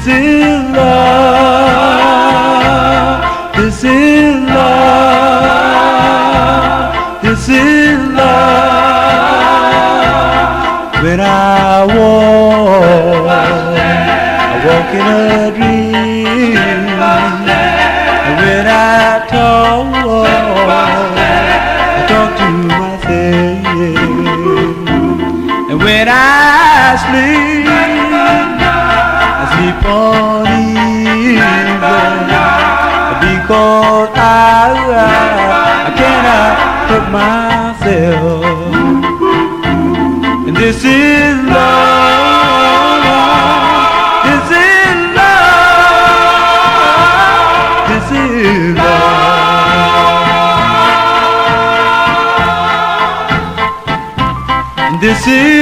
This is love. This is love. This is love. When I walk in a dream. And when I talk to myself. And when I sleep uneven, because I cannot help myself. And this is love. This is love. This is love. And this is